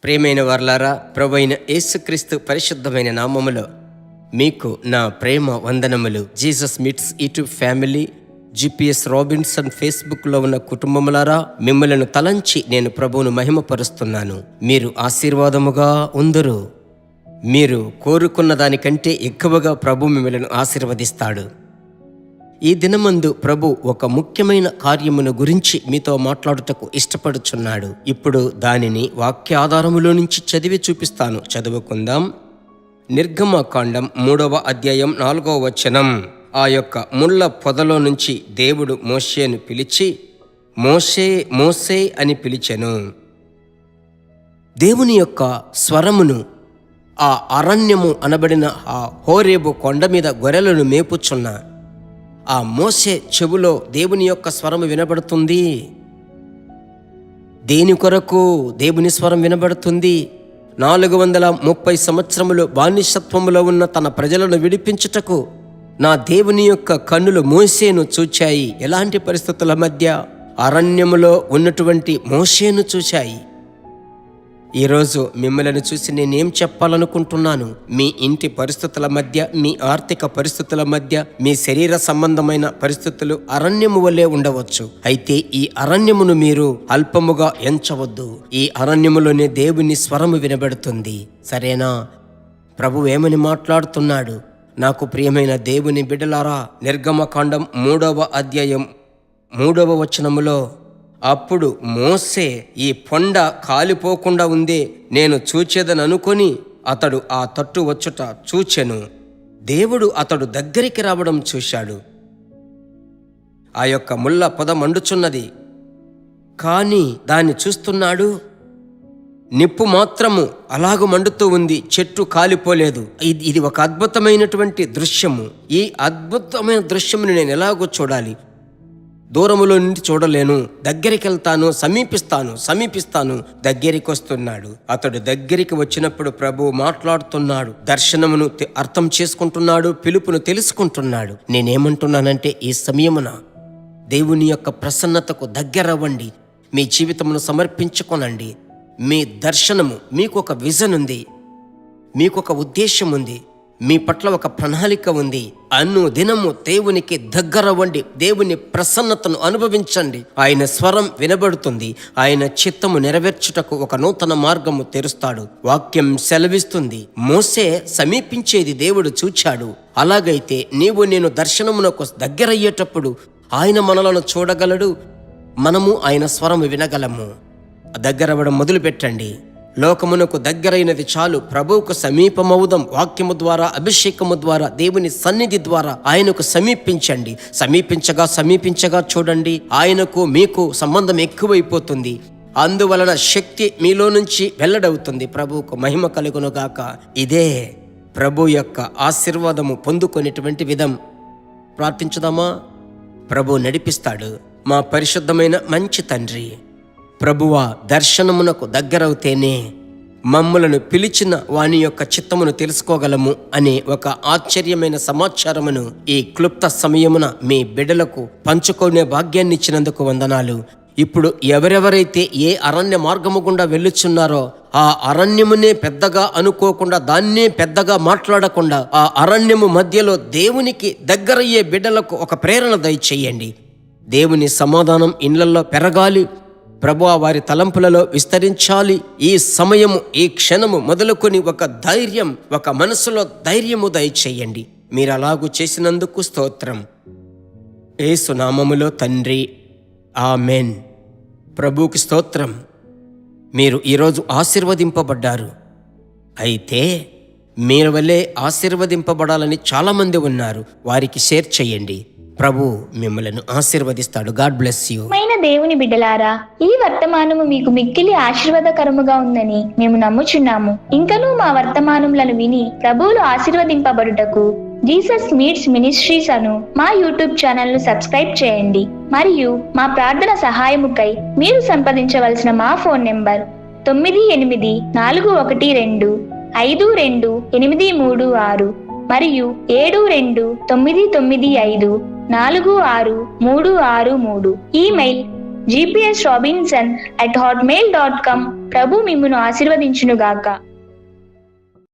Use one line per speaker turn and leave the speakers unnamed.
ప్రియమైన వారలారా, ప్రభువైన యేసుక్రీస్తు పరిశుద్ధమైన నామములో మీకు నా ప్రేమ వందనములు. Jesus meets YouTube family, GPS Robinson ఫేస్బుక్లో ఉన్న కుటుంబములారా, మిమ్మలను తలంచి నేను ప్రభువును మహిమపరుస్తున్నాను. మీరు ఆశీర్వాదముగా ఉందరు. మీరు కోరుకున్న దానికంటే ఎక్కువగా ప్రభు మిమ్మలను ఆశీర్వదిస్తాడు. ఈ దినమందు ప్రభు ఒక ముఖ్యమైన కార్యమును గురించి మీతో మాట్లాడుటకు ఇష్టపడుచున్నాడు. ఇప్పుడు దానిని వాక్యాధారములో నుంచి చదివి చూపిస్తాను. చదువుకుందాం. నిర్గమకాండం 3వ అధ్యాయం 4వ వచనం. ఆ యొక్క ముళ్ళ పొదలో నుంచి దేవుడు మోషేను పిలిచి, మోషే మోసే అని పిలిచెను. దేవుని యొక్క స్వరమును ఆ అరణ్యము అనబడిన ఆ హోరేబు కొండ మీద గొర్రెలను మేపుచున్న ఆ మోసే చెవులో దేవుని యొక్క స్వరము వినబడుతుంది. దేని కొరకు దేవుని స్వరం వినబడుతుంది? 430 సంవత్సరములు బానిసత్వములో ఉన్న తన ప్రజలను విడిపించుటకు నా దేవుని యొక్క కన్నులు మోసేను చూచాయి. ఎలాంటి పరిస్థితుల మధ్య? అరణ్యములో ఉన్నటువంటి మోసేను చూశాయి. ఈరోజు మిమ్మల్ని చూసి నేనేం చెప్పాలనుకుంటున్నాను? మీ ఇంటి పరిస్థితుల మధ్య, మీ ఆర్థిక పరిస్థితుల మధ్య, మీ శరీర సంబంధమైన పరిస్థితులు అరణ్యము వలె ఉండవచ్చు. అయితే ఈ అరణ్యమును మీరు అల్పముగా ఎంచవద్దు. ఈ అరణ్యములోనే దేవుని స్వరము వినబడుతుంది. సరేనా? ప్రభు ఏమని మాట్లాడుతున్నాడు? నాకు ప్రియమైన దేవుని బిడ్డలారా, నిర్గమకాండం 3వ అధ్యాయం 3వ వచనములో, అప్పుడు మోసే ఈ పొండ కాలిపోకుండా ఉందే నేను చూచేదననుకొని అతడు ఆ తట్టు వచ్చుట చూచెను. దేవుడు అతడు దగ్గరికి రావడం చూశాడు. ఆ యొక్క ముళ్ళ పొద మండుచున్నది, కానీ దాన్ని చూస్తున్నాడు. నిప్పు మాత్రము అలాగూ మండుతూ ఉంది, చెట్టు కాలిపోలేదు. ఇది ఒక అద్భుతమైనటువంటి దృశ్యము. ఈ అద్భుతమైన దృశ్యమును నేను ఎలాగో చూడాలి? దూరములో నుండి చూడలేను, దగ్గరికి వెళ్తాను, సమీపిస్తాను. దగ్గరికి వస్తున్నాడు. అతడు దగ్గరికి వచ్చినప్పుడు ప్రభు మాట్లాడుతున్నాడు. దర్శనమును అర్థం చేసుకుంటున్నాడు, పిలుపును తెలుసుకుంటున్నాడు. నేనేమంటున్నానంటే, ఈ సమయమున దేవుని యొక్క ప్రసన్నతకు దగ్గరవ్వండి. మీ జీవితమును సమర్పించుకోనండి. మీ దర్శనము, మీకు ఒక విజన్ ఉంది, మీకు ఒక ఉద్దేశం ఉంది, మీ పట్ల ఒక ప్రణాళిక ఉంది. దినము దేవునికి దగ్గరవ్వండి. దేవుని ప్రసన్నతను అనుభవించండి. ఆయన స్వరం వినబడుతుంది. ఆయన చిత్తము నెరవేర్చుటకు ఒక నూతన మార్గము తెరుస్తాడు. వాక్యం సెలవిస్తుంది, మోసే సమీపించేది దేవుడు చూచాడు. అలాగైతే నీవు నేను దర్శనమునకు దగ్గరయ్యేటప్పుడు ఆయన మనలను చూడగలడు, మనము ఆయన స్వరము వినగలము. దగ్గరవ్వడం మొదలు పెట్టండి. లోకమునకు దగ్గరైనది చాలు. ప్రభువుకు సమీపమవుదాం. వాక్యము ద్వారా, అభిషేకము ద్వారా, దేవుని సన్నిధి ద్వారా ఆయనకు సమీపించండి. సమీపించగా చూడండి, ఆయనకు మీకు సంబంధం ఎక్కువైపోతుంది. అందువలన శక్తి మీలో నుంచి వెల్లడవుతుంది. ప్రభువుకు మహిమ కలుగునుగాక. ఇదే ప్రభు యొక్క ఆశీర్వాదము పొందుకునేటువంటి విధం. ప్రార్థించుదామా? ప్రభు నడిపిస్తాడు. మా పరిశుద్ధమైన మంచి తండ్రి, ప్రభువా, దర్శనమునకు దగ్గరవుతేనే మమ్ములను పిలిచిన వాని యొక్క చిత్తమును తెలుసుకోగలము అనే ఒక ఆశ్చర్యమైన సమాచారమును ఈ క్లుప్త సమయమున మీ బిడ్డలకు పంచుకునే భాగ్యాన్ని ఇచ్చినందుకు వందనాలు. ఇప్పుడు ఎవరెవరైతే ఏ అరణ్య మార్గము గుండా వెళ్ళుచున్నారో ఆ అరణ్యమునే పెద్దగా అనుకోకుండా, దాన్నే పెద్దగా మాట్లాడకుండా, ఆ అరణ్యము మధ్యలో దేవునికి దగ్గరయ్యే బిడ్డలకు ఒక ప్రేరణ దయచేయండి. దేవుని సమాధానం ఇళ్లలో పెరగాలి. ప్రభువా, వారి తలంపులలో విస్తరించాలి. ఈ సమయము, ఈ క్షణము మొదలుకొని ఒక ధైర్యం, ఒక మనసులో ధైర్యము దయచేయండి. మీరు అలాగూ చేసినందుకు స్తోత్రం. యేసు నామములో తండ్రి, ఆమెన్. ప్రభువుకి స్తోత్రం. మీరు ఈరోజు ఆశీర్వదింపబడ్డారు. అయితే మీరు వల్లే ఆశీర్వదింపబడాలని చాలామంది ఉన్నారు. వారికి షేర్ చేయండి. ప్రభు మిమ్మలను ఆశీర్వదిస్తాడు. God bless you.
దేవుని బిడ్డలారా, ఈ వర్తమానము మీకు మిక్కిలి ఆశీర్వాదకరముగా ఉందని మేము నమ్ముచున్నాము. ఇంకనూ మా వర్తమానములను విని ప్రభువులు ఆశీర్వదింపబడుటకు జీసస్ మీట్స్ మినిస్ట్రీస్ అను మా యూట్యూబ్ ఛానల్ ను సబ్స్క్రైబ్ చేయండి. మరియు మా ప్రార్థన సహాయముకై మీరు సంప్రదించవలసిన మా ఫోన్ నెంబర్ 9841425236 మరియు 7299546363. Email gpsrobinson@hotmail.com. ప్రభు మిమ్మును ఆశీర్వదించునుగాక.